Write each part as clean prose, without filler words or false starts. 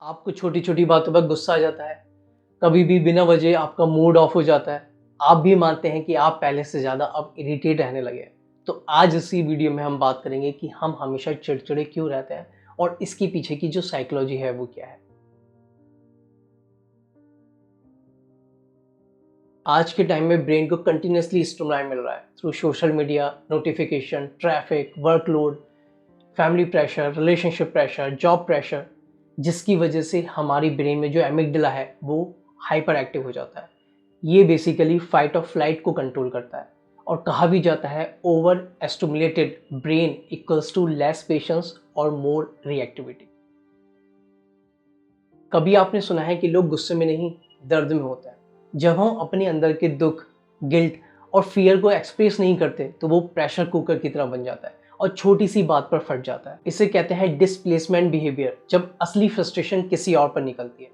आपको छोटी छोटी बातों पर गुस्सा आ जाता है, कभी भी बिना वजह आपका मूड ऑफ हो जाता है, आप भी मानते हैं कि आप पहले से ज़्यादा अब इरिटेट रहने लगे हैं। तो आज इसी वीडियो में हम बात करेंगे कि हम हमेशा चिड़चिड़े क्यों रहते हैं और इसके पीछे की जो साइकोलॉजी है वो क्या है। आज के टाइम में ब्रेन को कंटिन्यूसली स्टिमुलाई मिल रहा है through social media, notification, traffic, workload, family pressure, relationship pressure, job pressure, जिसकी वजह से हमारी ब्रेन में जो एमिगडाला है वो हाइपर एक्टिव हो जाता है। ये बेसिकली फाइट और फ्लाइट को कंट्रोल करता है और कहा भी जाता है over stimulated brain equals to less patience और मोर रिएक्टिविटी। कभी आपने सुना है कि लोग गुस्से में नहीं, दर्द में होते हैं। जब हम अपने अंदर के दुख, गिल्ट और फियर को एक्सप्रेस नहीं करते तो वो प्रेशर कुकर की तरह बन जाता है और छोटी सी बात पर फट जाता है। इसे कहते हैं डिस्प्लेसमेंट बिहेवियर, जब असली फ्रस्ट्रेशन किसी और पर निकलती है।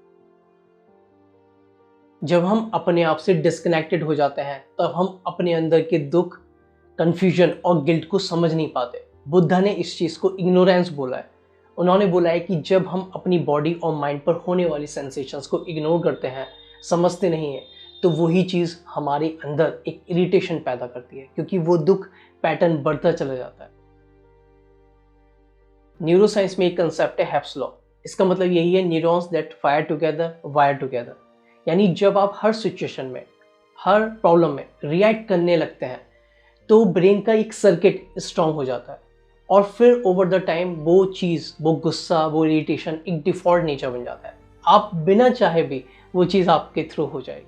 जब हम अपने आप से डिस्कनेक्टेड हो जाते हैं तब हम अपने अंदर के दुख, कंफ्यूजन और गिल्ट को समझ नहीं पाते। बुद्धा ने इस चीज़ को इग्नोरेंस बोला है। उन्होंने बोला है कि जब हम अपनी बॉडी और माइंड पर होने वाली सेंसेशंस को इग्नोर करते हैं, समझते नहीं हैं, तो वही चीज़ हमारे अंदर एक इरिटेशन पैदा करती है, क्योंकि वो दुख पैटर्न बढ़ता चला जाता है। न्यूरोसाइंस में एक कंसेप्ट है हेप्स लॉ। इसका मतलब यही है, neurons that fire together wire together. यानी जब आप हर सिचुएशन में, हर प्रॉब्लम में रिएक्ट करने लगते हैं तो ब्रेन का एक सर्किट स्ट्रांग हो जाता है और फिर ओवर द टाइम वो चीज़, वो गुस्सा, वो इरिटेशन एक डिफॉल्ट नेचर बन जाता है। आप बिना चाहे भी वो चीज़ आपके थ्रू हो जाएगी।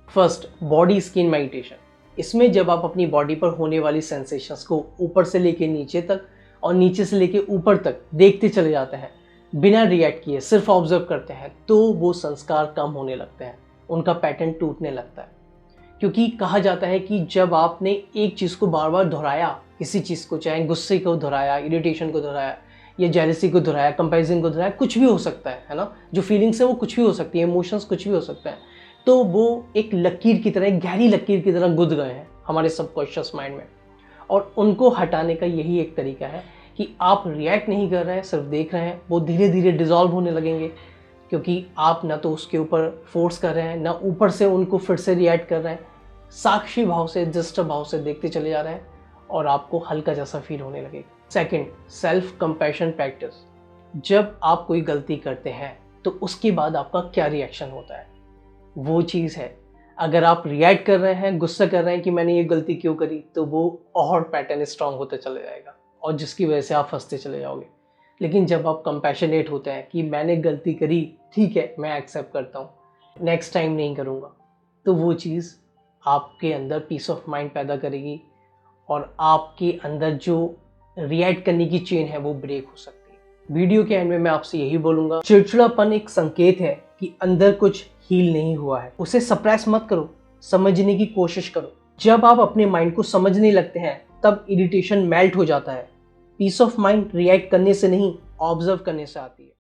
First, body skin meditation. इसमें जब आप अपनी बॉडी पर होने वाली सेंसेशंस को ऊपर से लेके नीचे तक और नीचे से लेके ऊपर तक देखते चले जाते हैं, बिना रिएक्ट किए सिर्फ ऑब्जर्व करते हैं, तो वो संस्कार कम होने लगते हैं, उनका पैटर्न टूटने लगता है। क्योंकि कहा जाता है कि जब आपने एक चीज़ को बार बार दोहराया, किसी चीज़ को, चाहे गुस्से को दोहराया, इरिटेशन को दोहराया या जेलसी को दोहराया, कंपैरिजन को दोहराया, कुछ भी हो सकता है ना, जो फीलिंग्स है वो कुछ भी हो सकती है, इमोशंस कुछ भी हो सकते हैं, तो वो एक लकीर की तरह, एक गहरी लकीर की तरह गुद गए हैं हमारे सबकॉन्शियस माइंड में। और उनको हटाने का यही एक तरीका है कि आप रिएक्ट नहीं कर रहे हैं, सिर्फ देख रहे हैं। वो धीरे धीरे डिज़ोल्व होने लगेंगे, क्योंकि आप ना तो उसके ऊपर फोर्स कर रहे हैं, ना ऊपर से उनको फिर से रिएक्ट कर रहे हैं। साक्षी भाव से, दृष्ट भाव से देखते चले जा रहे हैं और आपको हल्का जैसा फील होने लगेगा। Second, self compassion practice. जब आप कोई गलती करते हैं तो उसके बाद आपका क्या रिएक्शन होता है, वो चीज़ है। अगर आप रिएक्ट कर रहे हैं, गुस्सा कर रहे हैं कि मैंने ये गलती क्यों करी, तो वो और पैटर्न स्ट्रांग होता चले जाएगा और जिसकी वजह से आप फंसते चले जाओगे। लेकिन जब आप कंपैशनेट होते हैं कि मैंने गलती करी, ठीक है, मैं एक्सेप्ट करता हूँ, नेक्स्ट टाइम नहीं करूँगा, तो वो चीज़ आपके अंदर पीस ऑफ माइंड पैदा करेगी और आपके अंदर जो रिएक्ट करने की चेन है वो ब्रेक हो सकती है। वीडियो के एंड में मैं आपसे यही बोलूँगा, चिड़चिड़ापन एक संकेत है कि अंदर कुछ हील नहीं हुआ है। उसे सप्रेस मत करो, समझने की कोशिश करो। जब आप अपने माइंड को समझने लगते हैं तब इरिटेशन मेल्ट हो जाता है। पीस ऑफ माइंड रिएक्ट करने से नहीं, ऑब्जर्व करने से आती है।